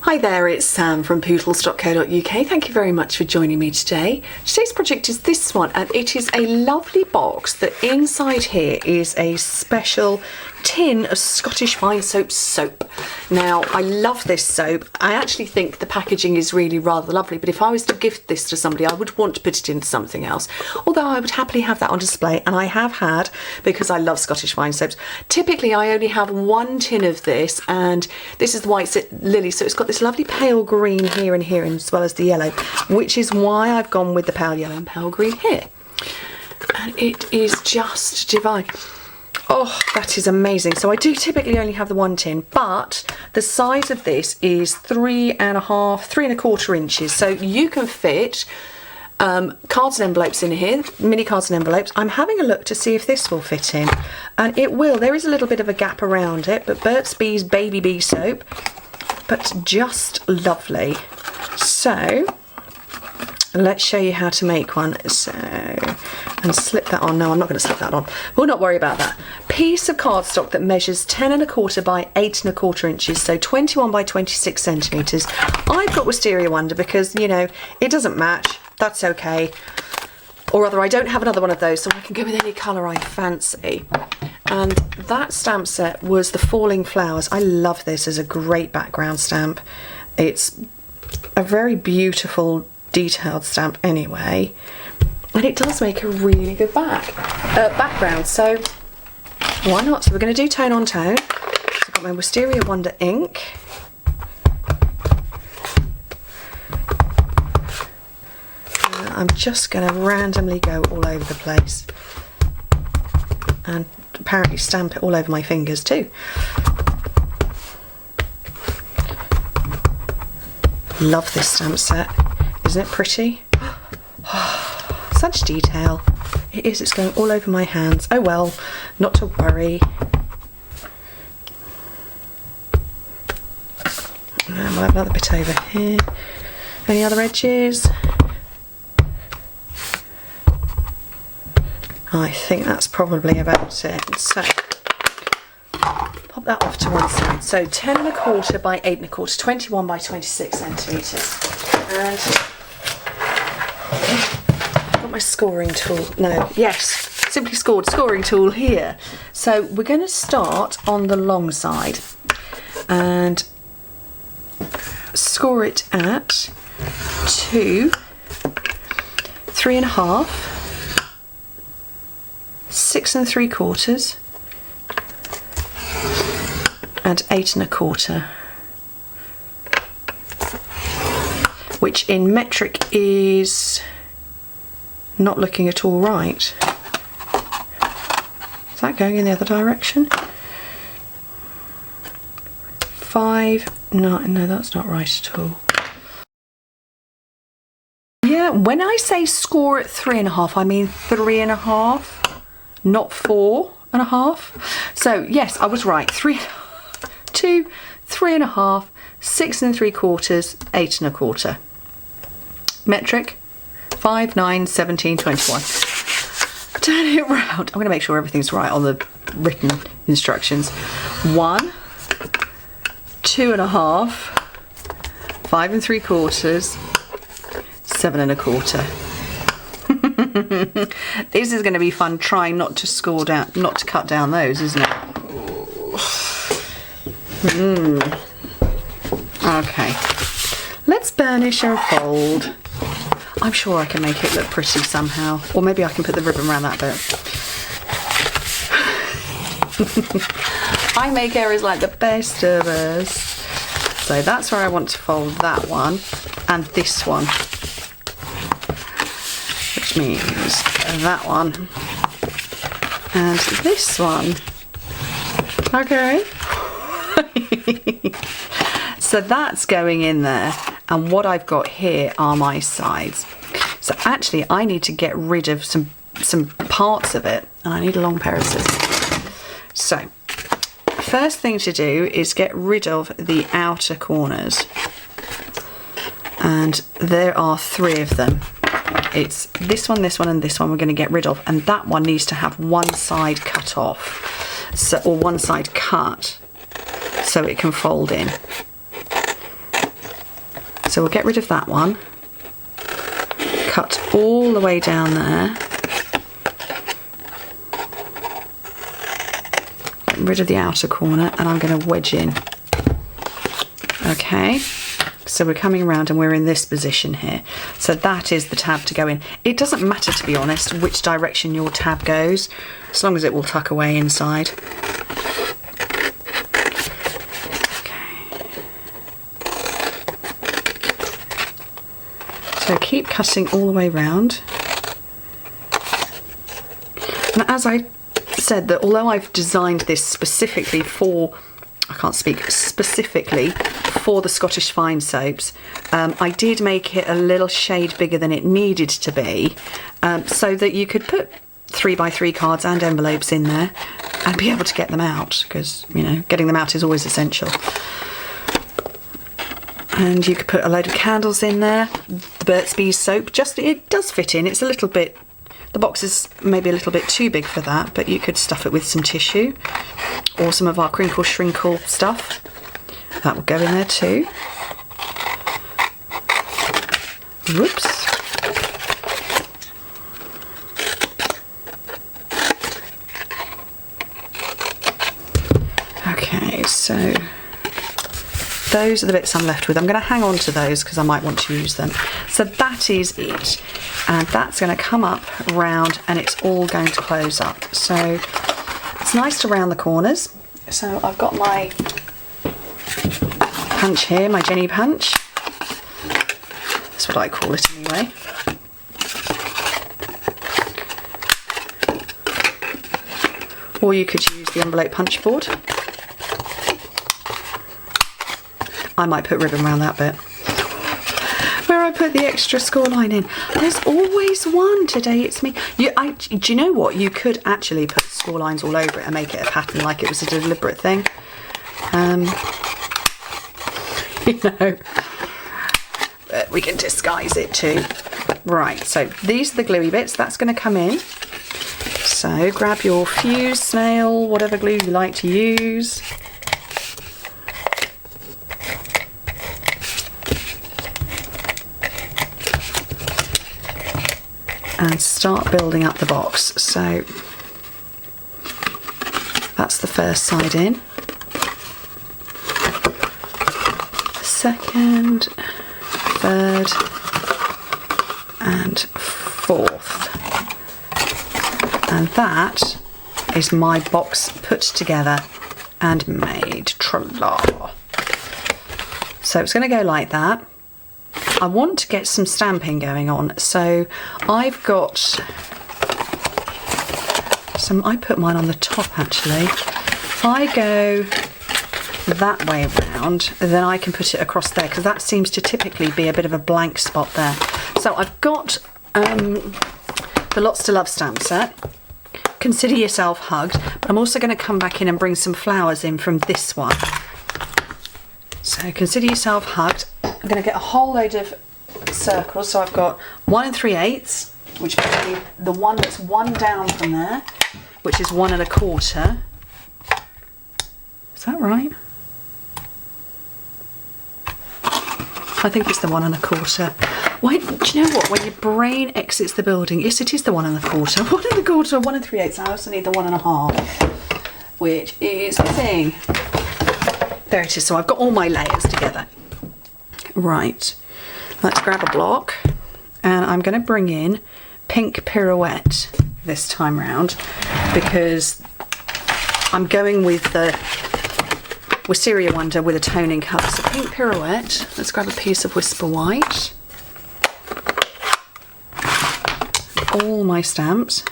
Hi there, it's Sam from poodles.co.uk. Thank you very much for joining me today. Today's project is this one, and it is a lovely box that inside here is a special tin of Scottish Fine soap. Now, I love this soap. I actually think the packaging is really rather lovely, but if I was to gift this to somebody, I would want to put it into something else. Although I would happily have that on display, and I have had, because I love Scottish Fine soaps. Typically, I only have one tin of this, and this is the White Lily, so it's got this lovely pale green here and here, as well as the yellow, which is why I've gone with the pale yellow and pale green here. And it is just divine. Oh, that is amazing. So I do typically only have the one tin, but the size of this is 3.25 inches. So you can fit cards and envelopes in here, mini cards and envelopes. I'm having a look to see if this will fit in, and it will. There is a little bit of a gap around it, but Burt's Bees Baby Bee soap, but just lovely. So let's show you how to make one. So, and slip that on. No, I'm not going to slip that on. We'll not worry about that. Piece of cardstock that measures 10.25 by 8.25 inches, so 21 by 26 centimetres. I've got Wisteria Wonder because, you know, it doesn't match. That's okay. Or rather, I don't have another one of those, so I can go with any colour I fancy. And that stamp set was the Falling Flowers. I love this as a great background stamp. It's a very beautiful detailed stamp anyway, and it does make a really good background, so why not? So we're going to do tone on tone. So I've got my Wisteria Wonder ink, I'm just going to randomly go all over the place and apparently stamp it all over my fingers too. Love this stamp set. Isn't it pretty? Such detail. It is, it's going all over my hands. Oh well, not to worry. And we'll have another bit over here. Any other edges? I think that's probably about it. So, pop that off to one side. So 10.25 by 8.25, 21 by 26 centimetres. And I've got my scoring tool. No, yes, Simply Scored scoring tool here. So we're going to start on the long side and score it at 2, 3.5, 6.75, and 8.25, which in metric is not looking at all right. Is that going in the other direction? 5, no, that's not right at all. Yeah, when I say score at 3.5, I mean 3.5, not 4.5. So yes, I was right. 2, 3.5, 6.75, 8.25. Metric 5, 9, 17, 21. Turn it round. I'm going to make sure everything's right on the written instructions. 1, 2.5, 5.75, 7.25. This is going to be fun trying not to score down, not to cut down those, isn't it? Okay, let's burnish and fold. I'm sure I can make it look pretty somehow, or maybe I can put the ribbon around that bit. I make errors like the best of us. So that's where I want to fold that one and this one, which means that one and this one. Okay. So that's going in there, and what I've got here are my sides. So actually I need to get rid of some parts of it, and I need a long pair of scissors. So first thing to do is get rid of the outer corners, and there are 3 of them. It's this one, and this one we're going to get rid of, and that one needs to have one side cut off, so, or one side cut, so it can fold in. So we'll get rid of that one. Cut all the way down there. Get rid of the outer corner, and I'm going to wedge in. Okay, so we're coming around and we're in this position here. So that is the tab to go in. It doesn't matter, to be honest, which direction your tab goes, as long as it will tuck away inside. So keep cutting all the way round. And as I said, that although I've designed this specifically for, I can't speak, specifically for the Scottish Fine soaps, I did make it a little shade bigger than it needed to be, so that you could put 3x3 cards and envelopes in there and be able to get them out, because, you know, getting them out is always essential. And you could put a load of candles in there. The Burt's Bees soap, it does fit in. It's a little bit, the box is maybe a little bit too big for that, but you could stuff it with some tissue or some of our crinkle shrinkle stuff. That will go in there too. Whoops. Okay, so those are the bits I'm left with. I'm going to hang on to those because I might want to use them. So that is it. And that's going to come up, round, and it's all going to close up. So it's nice to round the corners. So I've got my punch here, my Jenny punch. That's what I call it anyway. Or you could use the envelope punch board. I might put ribbon around that bit where I put the extra score line in. There's always one. Today it's me. Do you know what? You could actually put score lines all over it and make it a pattern, like it was a deliberate thing. You know, but we can disguise it too. Right, so these are the gluey bits. That's going to come in. So grab your fuse, snail, whatever glue you like to use. And start building up the box. So that's the first side in. Second, third, and fourth. And that is my box put together and made. Tra-la. So it's going to go like that. I want to get some stamping going on, so I've got some, I put mine on the top actually. If I go that way around, then I can put it across there, because that seems to typically be a bit of a blank spot there. So I've got the Lots to Love stamp set, Consider Yourself Hugged, but I'm also going to come back in and bring some flowers in from this one. So Consider Yourself Hugged. I'm going to get a whole load of circles. So I've got 1 3/8, which would be the one that's one down from there, which is 1 1/4. Is that right? I think it's the 1 1/4. Why, do you know what? When your brain exits the building, yes, it is the 1 1/4. 1 1/4, 1 3/8. I also need the 1 1/2, which is missing. There it is. So I've got all my layers together. Right, let's grab a block, and I'm going to bring in Pink Pirouette this time round, because I'm going with the Wisteria Wonder with a toning colour. So Pink Pirouette, let's grab a piece of Whisper White, all my stamps.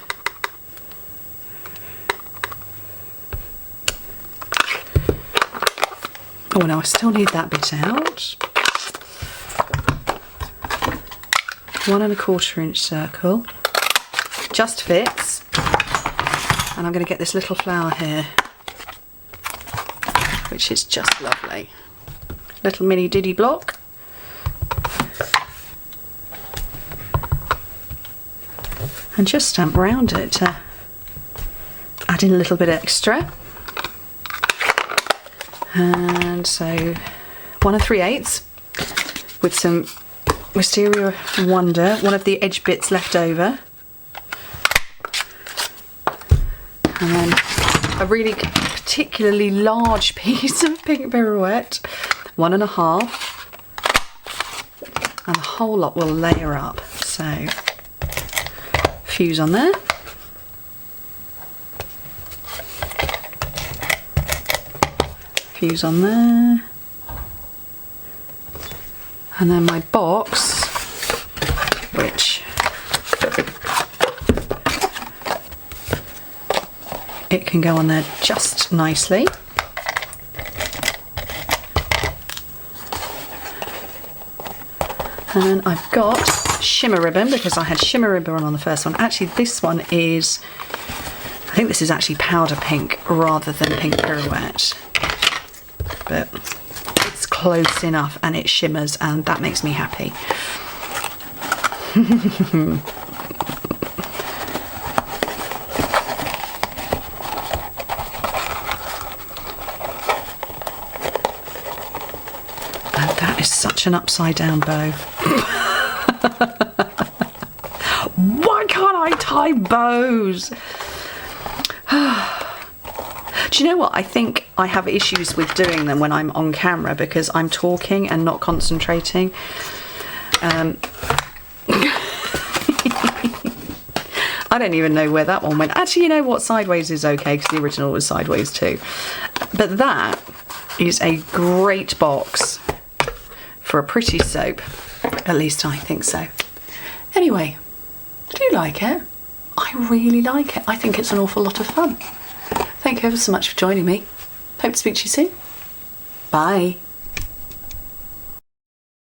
Oh no, I still need that bit out. 1 1/4 inch circle, just fits, and I'm going to get this little flower here, which is just lovely. Little mini diddy block, and just stamp around it to add in a little bit extra. And so 1 3/8. with some Wisteria Wonder, one of the edge bits left over. And then a really particularly large piece of pink pirouette, 1.5, and the whole lot will layer up. So, fuse on there. Fuse on there. And then my box, which it can go on there just nicely. And then I've got shimmer ribbon, because I had shimmer ribbon on the first one. Actually, this one is, I think this is actually powder pink rather than pink pirouette. But it's close enough and it shimmers, and that makes me happy. That is such an upside down bow. Why can't I tie bows? Do you know what? I think I have issues with doing them when I'm on camera because I'm talking and not concentrating. I don't even know where that one went. Actually, you know what? Sideways is okay because the original was sideways too. But that is a great box for a pretty soap. At least I think so. Anyway, do you like it? I really like it. I think it's an awful lot of fun. Thank you ever so much for joining me. Hope to speak to you soon. Bye.